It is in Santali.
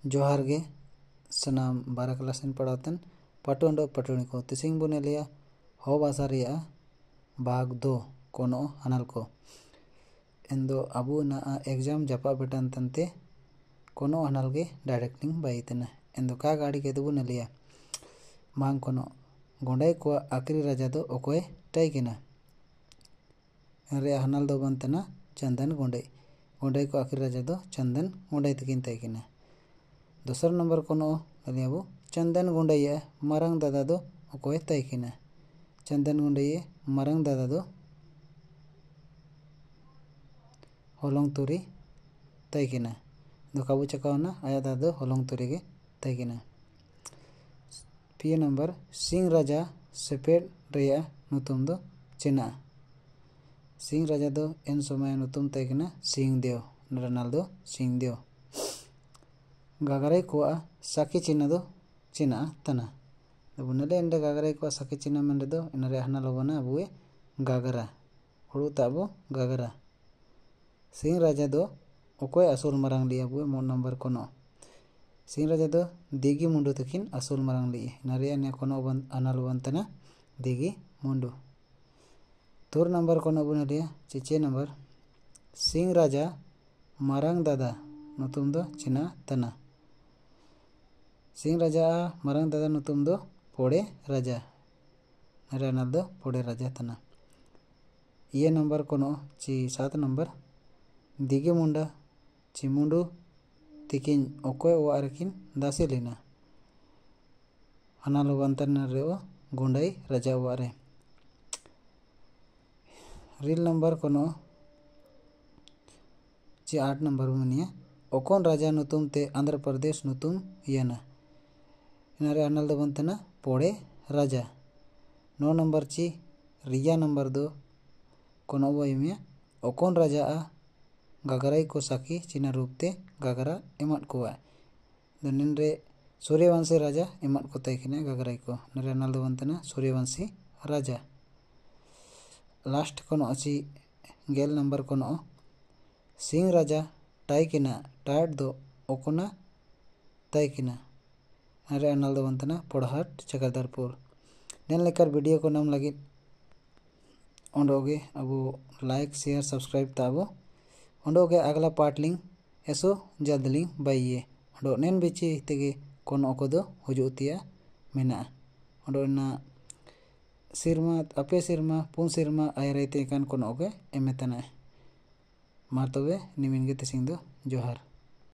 जोहार गे सनाम 12 क्लास पढ़ातन पाटुन पटुणी को तिसिंग बुने लिया हो भाषा रिया भाग 2 कोनो हनल को एंदो अबू ना एग्जाम जपा बेटन तंते कोनो हनल गे डायरेक्टिंग बाइतना एंदो का गाड़ी के बुने लिया मांग कोनो गोंडाई को आखिरी राजा दो ओकोय टाइकिना रे हनल दो बनतना चंदन गोंडाई को आखिरी राजा दो चंदन गोंडाई तकिन टाइकिना दूसरा नंबर कोनो अलियाबू चंदन गोंडाई मारंग दादा दो ओकोय ताइकिना चंदन गोंडाई मारंग दादा दो होलोंग तुरी ताइकिना दो काबू चकावना आया दादा दो होलोंग तुरी के ताइकिना पिए नंबर सिंह राजा सेपेड रेया नुतुम दो चेना सिंह राजा दो एन समय नुतुम ताइकिना सिंह देव नरनाल दो सिंह देव गागराई को साकी चिन्ह दो चिन्ह तना बुनले एंडे गागराई को साकी चिन्ह मंडे दो इनरे हना लोबना अबुए गागरा हुड़ू ताबो गागरा सिंह राजा दो ओकोय असुल मरांग लिया अबुए मोन नंबर कोनो सिंह राजा दो दिगी मुंडू तकिन असुल मरांग लिया नरे अन्य कोनो अना लोबनतना दिगी मुंडू तुर नंबर कोनो बुने लिया चिचे नंबर सिंह राजा मारंग दादा नुतुम दो चिन्ह तना सिंह राजा मारंग दादा नुतुम दो पोड़े राजा नरेनाल दो पोड़े राजा तना ये नंबर कोनो ची 7 नंबर दिगे मुंडा ची मुंडू तिकिन ओकोय ओआरकिन दासी लेना हना लोबंतन रेओ गोंडाई राजा ओआरे रील नंबर कोनो ची 8 नंबर मुनिया ओकोन राजा नुतुम ते आंध्र प्रदेश नुतुम येना इनारे अनल दो बनतना पोड़े राजा 9 नंबर ची रिया नंबर दो कोनो बोयमे ओकोन राजा गागराई को साकी चिना रूपते गागरा एमत कोआ दनिन रे सूर्यवंशी राजा एमत को ताइकिना गागराई को नरे अनल दो बनतना सूर्यवंशी राजा लास्ट कोनो अछि गेल नंबर कोनो सिंह राजा टाइकिना टाइट दो ओकोना ताइकिना अरे अनल दो बनतना पोड़हाट चक्रधरपुर नेन लेकर वीडियो को नाम लगी ओंडोगे अब लाइक शेयर सब्सक्राइब ताबो ओंडोगे अगला पार्ट लिंक ऐसो जल्द लिंक बाइये ओंडो नेन बिची तेगे कोनो को दो हुजुतिया मेना ओंडो ना सिरमा अपे सिरमा पुन सिरमा आयराइते कान कोनो के एमेतना मा तबे निमिनगे तिसिंग दो जोहार।